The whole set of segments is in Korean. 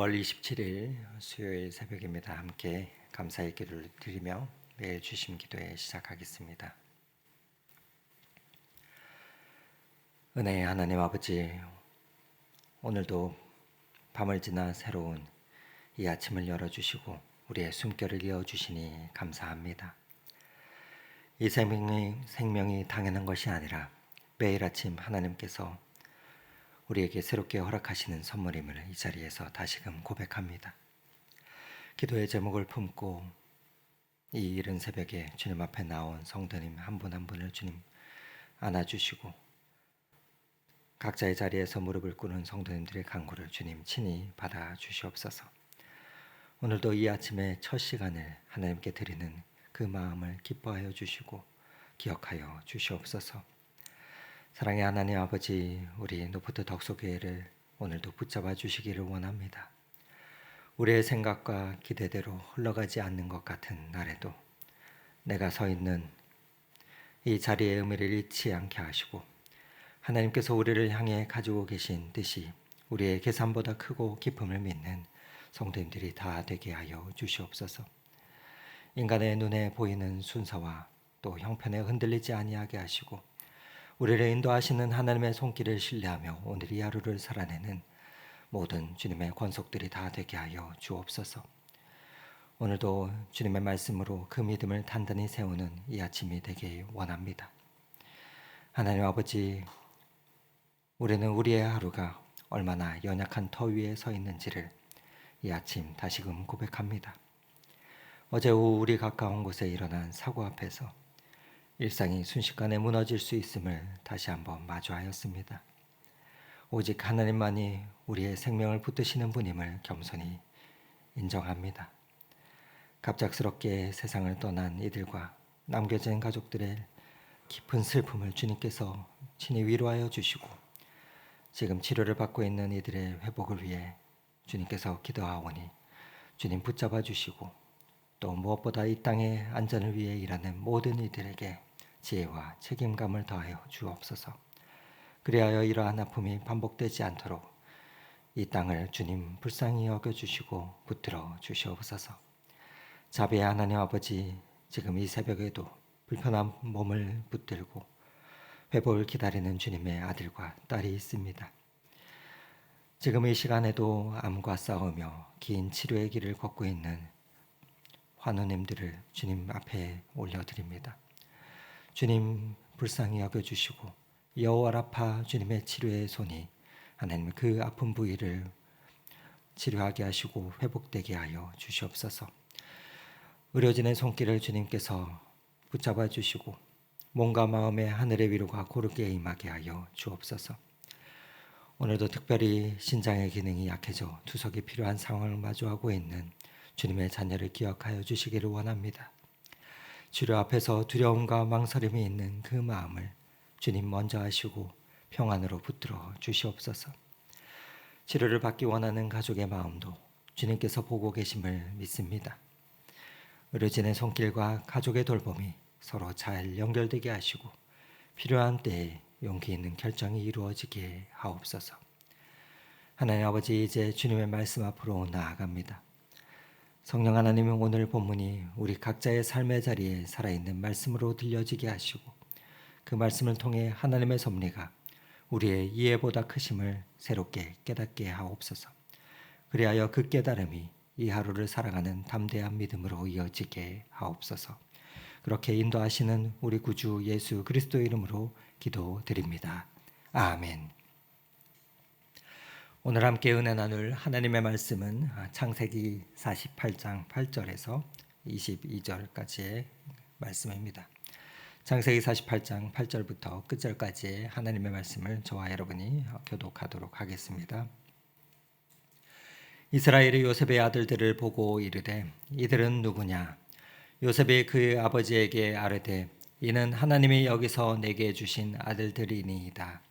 5월 27일 수요일 새벽입니다. 함께 감사의 기도를 드리며 매일 주심 기도에 시작하겠습니다. 은혜의 하나님 아버지, 오늘도 밤을 지나 새로운 이 아침을 열어주시고 우리의 숨결을 이어주시니 감사합니다. 이 생명이 당연한 것이 아니라 매일 아침 하나님께서 우리에게 새롭게 허락하시는 선물임을 이 자리에서 다시금 고백합니다. 기도의 제목을 품고 이 이른 새벽에 주님 앞에 나온 성도님 한 분 한 분을 주님 안아주시고 각자의 자리에서 무릎을 꿇은 성도님들의 간구를 주님 친히 받아주시옵소서. 오늘도 이 아침의 첫 시간을 하나님께 드리는 그 마음을 기뻐하여 주시고 기억하여 주시옵소서. 사랑의 하나님 아버지, 우리 노포트 덕소교회를 오늘도 붙잡아 주시기를 원합니다. 우리의 생각과 기대대로 흘러가지 않는 것 같은 날에도 내가 서 있는 이 자리의 의미를 잃지 않게 하시고 하나님께서 우리를 향해 가지고 계신 뜻이 우리의 계산보다 크고 깊음을 믿는 성도님들이 다 되게 하여 주시옵소서. 인간의 눈에 보이는 순서와 또 형편에 흔들리지 아니하게 하시고 우리를 인도하시는 하나님의 손길을 신뢰하며 오늘 이 하루를 살아내는 모든 주님의 권속들이 다 되게 하여 주옵소서. 오늘도 주님의 말씀으로 그 믿음을 단단히 세우는 이 아침이 되길 원합니다. 하나님 아버지, 우리는 우리의 하루가 얼마나 연약한 터 위에 서 있는지를 이 아침 다시금 고백합니다. 어제 오후 우리 가까운 곳에 일어난 사고 앞에서 일상이 순식간에 무너질 수 있음을 다시 한번 마주하였습니다. 오직 하나님만이 우리의 생명을 붙드시는 분임을 겸손히 인정합니다. 갑작스럽게 세상을 떠난 이들과 남겨진 가족들의 깊은 슬픔을 주님께서 친히 위로하여 주시고 지금 치료를 받고 있는 이들의 회복을 위해 주님께서 기도하오니 주님 붙잡아 주시고 또 무엇보다 이 땅의 안전을 위해 일하는 모든 이들에게 지혜와 책임감을 더하여 주옵소서. 그리하여 이러한 아픔이 반복되지 않도록 이 땅을 주님 불쌍히 여겨주시고 붙들어 주시옵소서. 자비의 하나님 아버지, 지금 이 새벽에도 불편한 몸을 붙들고 회복을 기다리는 주님의 아들과 딸이 있습니다. 지금 이 시간에도 암과 싸우며 긴 치료의 길을 걷고 있는 환우님들을 주님 앞에 올려드립니다. 주님 불쌍히 여겨주시고 여호와 라파 주님의 치료의 손이 하나님 그 아픈 부위를 치료하게 하시고 회복되게 하여 주시옵소서. 의료진의 손길을 주님께서 붙잡아 주시고 몸과 마음의 하늘의 위로가 고르게 임하게 하여 주옵소서. 오늘도 특별히 신장의 기능이 약해져 투석이 필요한 상황을 마주하고 있는 주님의 자녀를 기억하여 주시기를 원합니다. 치료 앞에서 두려움과 망설임이 있는 그 마음을 주님 먼저 하시고 평안으로 붙들어 주시옵소서. 치료를 받기 원하는 가족의 마음도 주님께서 보고 계심을 믿습니다. 의료진의 손길과 가족의 돌봄이 서로 잘 연결되게 하시고 필요한 때에 용기 있는 결정이 이루어지게 하옵소서. 하나님 아버지, 이제 주님의 말씀 앞으로 나아갑니다. 성령 하나님은 오늘 본문이 우리 각자의 삶의 자리에 살아있는 말씀으로 들려지게 하시고 그 말씀을 통해 하나님의 섭리가 우리의 이해보다 크심을 새롭게 깨닫게 하옵소서. 그리하여 그 깨달음이 이 하루를 살아가는 담대한 믿음으로 이어지게 하옵소서. 그렇게 인도하시는 우리 구주 예수 그리스도 이름으로 기도드립니다. 아멘. 오늘 함께 은혜 나눌 하나님의 말씀은 창세기 48장 8절에서 22절까지의 말씀입니다. 창세기 48장 8절부터 끝절까지의 하나님의 말씀을 저와 여러분이 교독하도록 하겠습니다. 이스라엘이 요셉의 아들들을 보고 이르되 이들은 누구냐? 요셉이 그 아버지에게 아뢰되 이는 하나님이 여기서 내게 주신 아들들이니이다.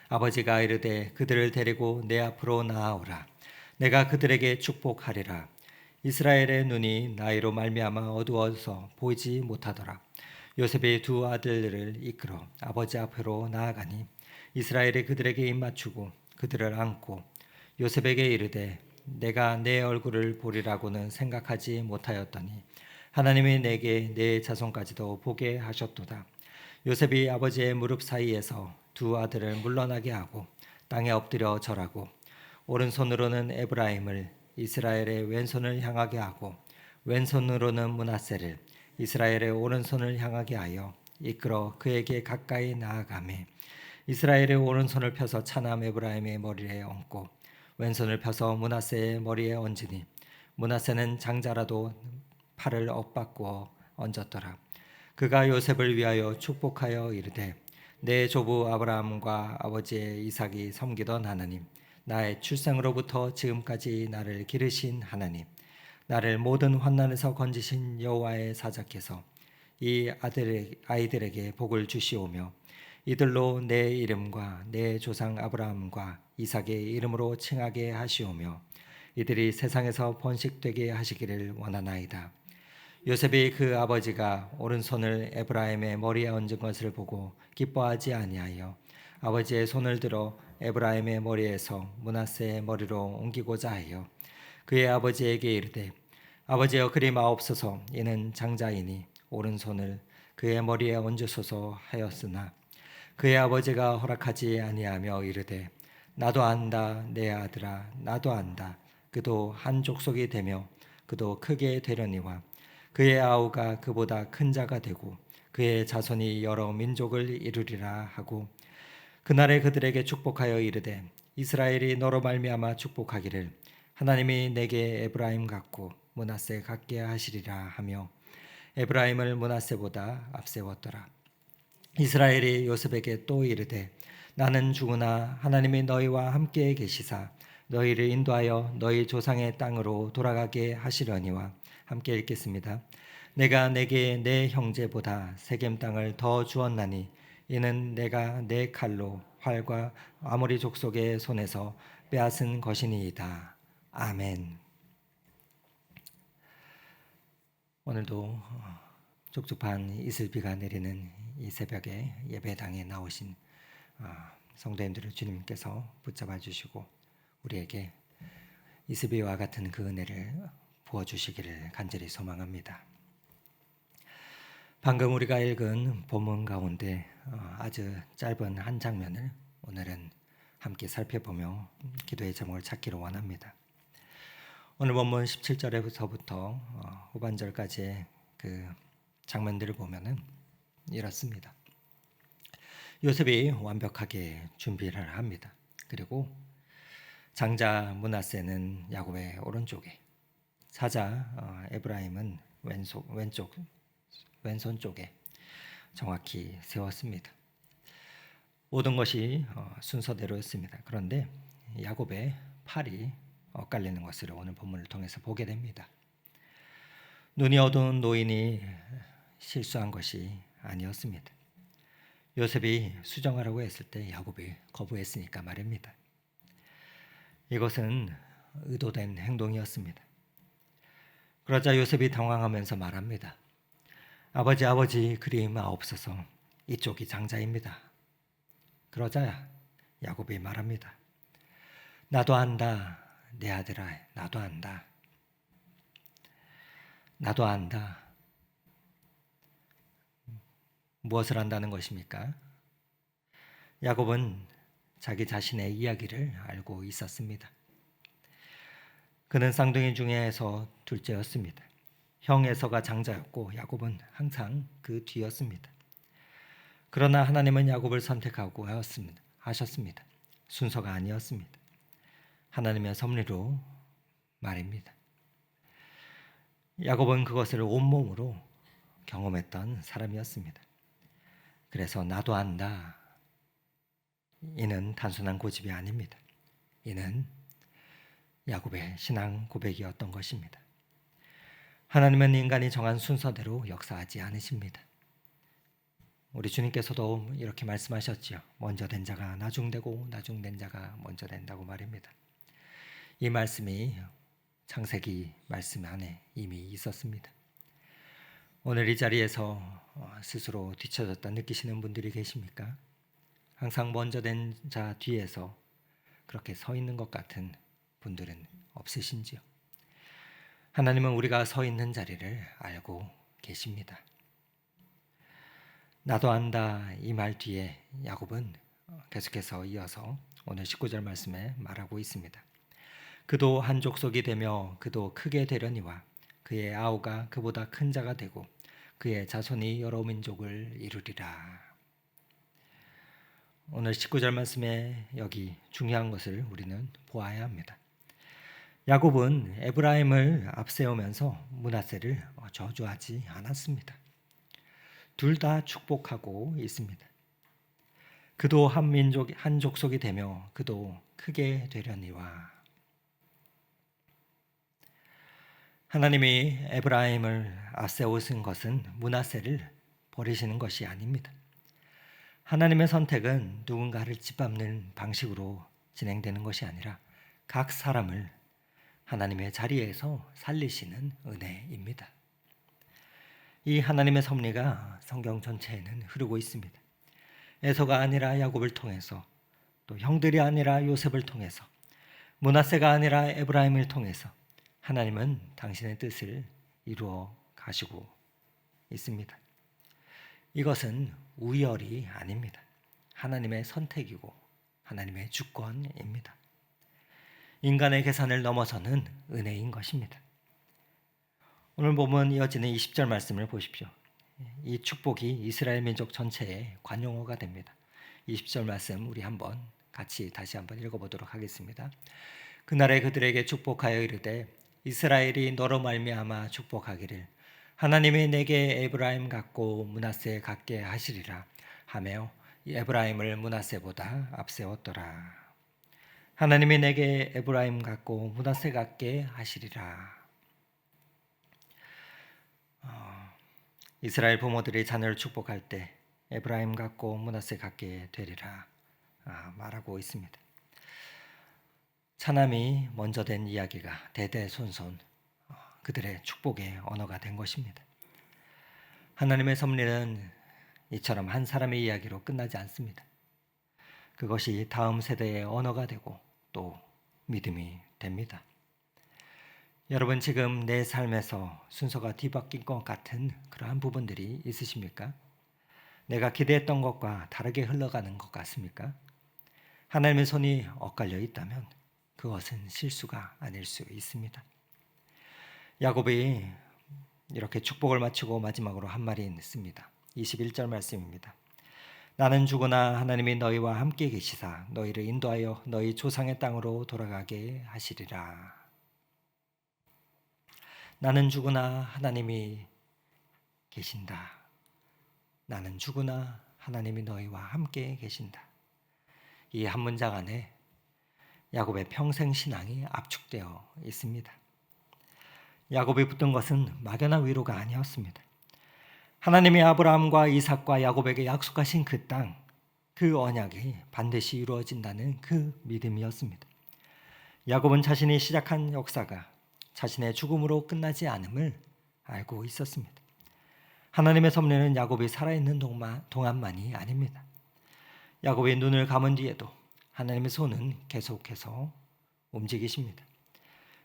아버지가 이르되 그들을 데리고 내 앞으로 나아오라. 내가 그들에게 축복하리라. 이스라엘의 눈이 나이로 말미암아 어두워서 보이지 못하더라. 요셉이 두 아들들을 이끌어 아버지 앞으로 나아가니 이스라엘이 그들에게 입맞추고 그들을 안고 요셉에게 이르되 내가 내 얼굴을 보리라고는 생각하지 못하였더니 하나님이 내게 내 자손까지도 보게 하셨도다. 요셉이 아버지의 무릎 사이에서 두 아들을 물러나게 하고 땅에 엎드려 절하고 오른손으로는 에브라임을 이스라엘의 왼손을 향하게 하고 왼손으로는 므낫세를 이스라엘의 오른손을 향하게 하여 이끌어 그에게 가까이 나아가매 이스라엘의 오른손을 펴서 차남 에브라임의 머리에 얹고 왼손을 펴서 므낫세의 머리에 얹으니 므낫세는 장자라도 팔을 엇바꾸어 얹었더라. 그가 요셉을 위하여 축복하여 이르되 내 조부 아브라함과 아버지의 이삭이 섬기던 하나님, 나의 출생으로부터 지금까지 나를 기르신 하나님, 나를 모든 환난에서 건지신 여호와의 사자께서 이 아이들에게 복을 주시오며 이들로 내 이름과 내 조상 아브라함과 이삭의 이름으로 칭하게 하시오며 이들이 세상에서 번식되게 하시기를 원하나이다. 요셉이 그 아버지가 오른손을 에브라임의 머리에 얹은 것을 보고 기뻐하지 아니하여 아버지의 손을 들어 에브라임의 머리에서 므낫세의 머리로 옮기고자 하여 그의 아버지에게 이르되 아버지여 그리 마옵소서 이는 장자이니 오른손을 그의 머리에 얹으소서 하였으나 그의 아버지가 허락하지 아니하며 이르되 나도 안다 내 아들아 나도 안다 그도 한 족속이 되며 그도 크게 되려니와 그의 아우가 그보다 큰 자가 되고 그의 자손이 여러 민족을 이루리라 하고 그날에 그들에게 축복하여 이르되 이스라엘이 너로 말미암아 축복하기를 하나님이 내게 에브라임 같고 므낫세 같게 하시리라 하며 에브라임을 므낫세보다 앞세웠더라. 이스라엘이 요셉에게 또 이르되 나는 죽으나 하나님이 너희와 함께 계시사 너희를 인도하여 너희 조상의 땅으로 돌아가게 하시려니와 함께 읽겠습니다. 내가 내게 내 형제보다 세겜 땅을 더 주었나니 이는 내가 내 칼로 활과 아모리 족속의 손에서 빼앗은 것이니이다. 아멘. 오늘도 촉촉한 이슬비가 내리는 이 새벽에 예배당에 나오신 성도님들을 주님께서 붙잡아 주시고 우리에게 이슬비와 같은 그 은혜를 부어주시기를 간절히 소망합니다. 방금 우리가 읽은 본문 가운데 아주 짧은 한 장면을 오늘은 함께 살펴보며 기도의 제목을 찾기를 원합니다. 오늘 본문 17절에서부터 후반절까지의 그 장면들을 보면은 이렇습니다. 요셉이 완벽하게 준비를 합니다. 그리고 장자 므낫세는 야곱의 오른쪽에, 사자 에브라임은 왼손 쪽에 정확히 세웠습니다. 모든 것이 순서대로였습니다. 그런데 야곱의 팔이 엇갈리는 것을 오늘 본문을 통해서 보게 됩니다. 눈이 어두운 노인이 실수한 것이 아니었습니다. 요셉이 수정하라고 했을 때 야곱이 거부했으니까 말입니다. 이것은 의도된 행동이었습니다. 그러자 요셉이 당황하면서 말합니다. 아버지 그리 마옵소서 이쪽이 장자입니다. 그러자 야곱이 말합니다. 나도 안다 내 아들아 나도 안다. 나도 안다. 무엇을 안다는 것입니까? 야곱은 자기 자신의 이야기를 알고 있었습니다. 그는 쌍둥이 중에서 둘째였습니다. 형 에서가 장자였고 야곱은 항상 그 뒤였습니다. 그러나 하나님은 야곱을 선택하고 하셨습니다. 순서가 아니었습니다. 하나님의 섭리로 말입니다. 야곱은 그것을 온몸으로 경험했던 사람이었습니다. 그래서 나도 안다. 이는 단순한 고집이 아닙니다. 이는 야곱의 신앙 고백이었던 것입니다. 하나님은 인간이 정한 순서대로 역사하지 않으십니다. 우리 주님께서도 이렇게 말씀하셨지요. 먼저 된 자가 나중되고 나중된 자가 먼저 된다고 말입니다. 이 말씀이 창세기 말씀 안에 이미 있었습니다. 오늘 이 자리에서 스스로 뒤처졌다 느끼시는 분들이 계십니까? 항상 먼저 된 자 뒤에서 그렇게 서 있는 것 같은 분들은 없으신지요? 하나님은 우리가 서 있는 자리를 알고 계십니다. 나도 안다 이 말 뒤에 야곱은 계속해서 이어서 오늘 19절 말씀에 말하고 있습니다. 그도 한 족속이 되며 그도 크게 되려니와 그의 아우가 그보다 큰 자가 되고 그의 자손이 여러 민족을 이루리라. 오늘 19절 말씀에 여기 중요한 것을 우리는 보아야 합니다. 야곱은 에브라임을 앞세우면서 므낫세를 저주하지 않았습니다. 둘 다 축복하고 있습니다. 그도 한 족속이 되며 그도 크게 되려니와. 하나님이 에브라임을 앞세우신 것은 므낫세를 버리시는 것이 아닙니다. 하나님의 선택은 누군가를 짓밟는 방식으로 진행되는 것이 아니라 각 사람을 하나님의 자리에서 살리시는 은혜입니다. 이 하나님의 섭리가 성경 전체에는 흐르고 있습니다. 에서가 아니라 야곱을 통해서, 또 형들이 아니라 요셉을 통해서, 므낫세가 아니라 에브라임을 통해서 하나님은 당신의 뜻을 이루어 가시고 있습니다. 이것은 우열이 아닙니다. 하나님의 선택이고 하나님의 주권입니다. 인간의 계산을 넘어서는 은혜인 것입니다. 오늘 보면 이어지는 20절 말씀을 보십시오. 이 축복이 이스라엘 민족 전체의 관용어가 됩니다. 20절 말씀 우리 같이 다시 한번 읽어보도록 하겠습니다. 그날에 그들에게 축복하여 이르되 이스라엘이 너로 말미암아 축복하기를 하나님이 내게 에브라임 같고 므낫세 같게 하시리라 하며 에브라임을 므낫세보다 앞세웠더라. 하나님이 내게 에브라임 같고 므낫세 같게 하시리라. 이스라엘 부모들이 자녀를 축복할 때 에브라임 같고 므낫세 같게 되리라 말하고 있습니다. 차남이 먼저 된 이야기가 대대손손 그들의 축복의 언어가 된 것입니다. 하나님의 섭리는 이처럼 한 사람의 이야기로 끝나지 않습니다. 그것이 다음 세대의 언어가 되고 또 믿음이 됩니다. 여러분 지금 내 삶에서 순서가 뒤바뀐 것 같은 그러한 부분들이 있으십니까? 내가 기대했던 것과 다르게 흘러가는 것 같습니까? 하나님의 손이 엇갈려 있다면 그것은 실수가 아닐 수 있습니다. 야곱이 이렇게 축복을 마치고 마지막으로 한 말이 있습니다. 21절 말씀입니다. 나는 죽으나 하나님이 너희와 함께 계시사 너희를 인도하여 너희 조상의 땅으로 돌아가게 하시리라. 나는 죽으나 하나님이 계신다. 나는 죽으나 하나님이 너희와 함께 계신다. 이 한 문장 안에 야곱의 평생 신앙이 압축되어 있습니다. 야곱이 붙든 것은 막연한 위로가 아니었습니다. 하나님이 아브라함과 이삭과 야곱에게 약속하신 그 땅, 그 언약이 반드시 이루어진다는 그 믿음이었습니다. 야곱은 자신이 시작한 역사가 자신의 죽음으로 끝나지 않음을 알고 있었습니다. 하나님의 섭리는 야곱이 살아있는 동안만이 아닙니다. 야곱이 눈을 감은 뒤에도 하나님의 손은 계속해서 움직이십니다.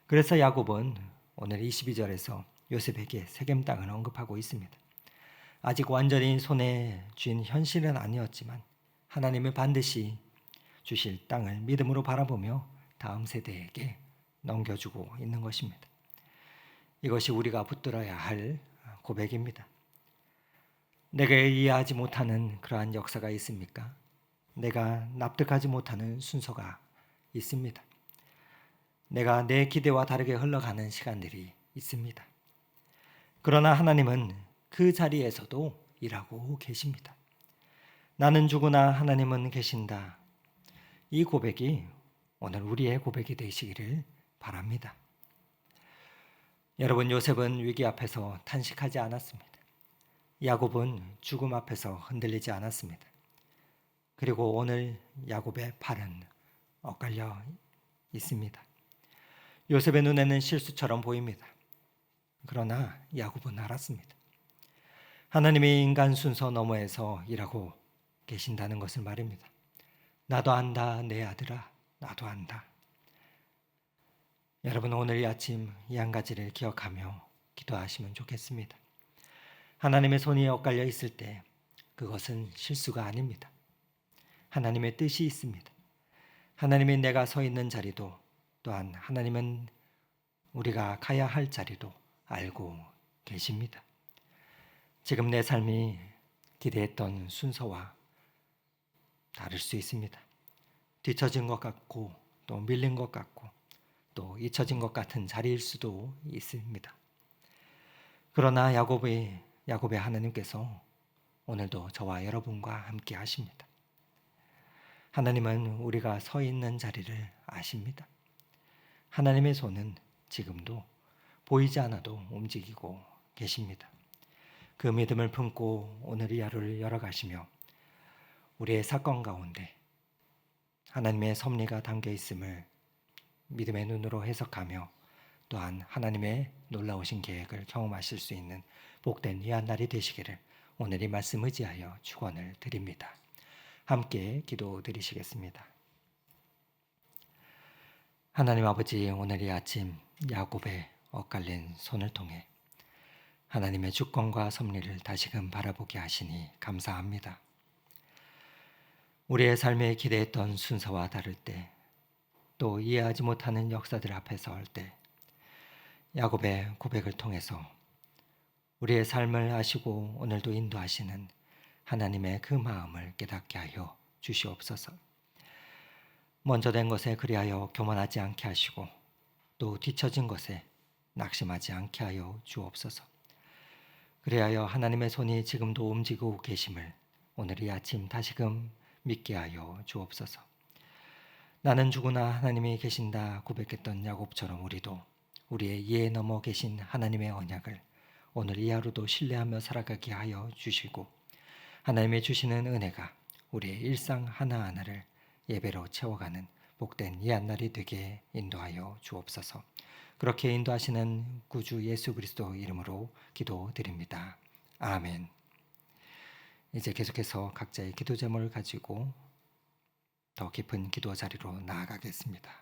그래서 야곱은 오늘 22절에서 요셉에게 세겜 땅을 언급하고 있습니다. 아직 완전히 손에 쥔 현실은 아니었지만 하나님이 반드시 주실 땅을 믿음으로 바라보며 다음 세대에게 넘겨주고 있는 것입니다. 이것이 우리가 붙들어야 할 고백입니다. 내가 이해하지 못하는 그러한 역사가 있습니까? 내가 납득하지 못하는 순서가 있습니다. 내가 내 기대와 다르게 흘러가는 시간들이 있습니다. 그러나 하나님은 그 자리에서도 일하고 계십니다. 나는 죽으나 하나님은 계신다. 이 고백이 오늘 우리의 고백이 되시기를 바랍니다. 여러분, 요셉은 위기 앞에서 탄식하지 않았습니다. 야곱은 죽음 앞에서 흔들리지 않았습니다. 그리고 오늘 야곱의 팔은 엇갈려 있습니다. 요셉의 눈에는 실수처럼 보입니다. 그러나 야곱은 알았습니다. 하나님이 인간 순서 너머에서 일하고 계신다는 것을 말입니다. 나도 안다, 내 아들아, 나도 안다. 여러분 오늘 이 아침 이 한 가지를 기억하며 기도하시면 좋겠습니다. 하나님의 손이 엇갈려 있을 때 그것은 실수가 아닙니다. 하나님의 뜻이 있습니다. 하나님이 내가 서 있는 자리도 또한 하나님은 우리가 가야 할 자리도 알고 계십니다. 지금 내 삶이 기대했던 순서와 다를 수 있습니다. 뒤처진 것 같고 또 밀린 것 같고 또 잊혀진 것 같은 자리일 수도 있습니다. 그러나 야곱의 하나님께서 오늘도 저와 여러분과 함께 하십니다. 하나님은 우리가 서 있는 자리를 아십니다. 하나님의 손은 지금도 보이지 않아도 움직이고 계십니다. 그 믿음을 품고 오늘 이 하루를 열어가시며 우리의 사건 가운데 하나님의 섭리가 담겨 있음을 믿음의 눈으로 해석하며 또한 하나님의 놀라우신 계획을 경험하실 수 있는 복된 이 한 날이 되시기를 오늘 이 말씀 의지하여 축원을 드립니다. 함께 기도드리시겠습니다. 하나님 아버지, 오늘 이 아침 야곱의 엇갈린 손을 통해 하나님의 주권과 섭리를 다시금 바라보게 하시니 감사합니다. 우리의 삶에 기대했던 순서와 다를 때, 또 이해하지 못하는 역사들 앞에 설 때 야곱의 고백을 통해서 우리의 삶을 아시고 오늘도 인도하시는 하나님의 그 마음을 깨닫게 하여 주시옵소서. 먼저 된 것에 그리하여 교만하지 않게 하시고 또 뒤처진 것에 낙심하지 않게 하여 주옵소서. 그리하여 하나님의 손이 지금도 움직이고 계심을 오늘 이 아침 다시금 믿게 하여 주옵소서. 나는 죽으나 하나님이 계신다 고백했던 야곱처럼 우리도 우리의 이해 넘어 계신 하나님의 언약을 오늘 이 하루도 신뢰하며 살아가게 하여 주시고 하나님의 주시는 은혜가 우리의 일상 하나하나를 예배로 채워가는 복된 이 한 날이 되게 인도하여 주옵소서. 그렇게 인도하시는 구주 예수 그리스도 이름으로 기도드립니다. 아멘. 이제 계속해서 각자의 기도 제목을 가지고 더 깊은 기도 자리로 나아가겠습니다.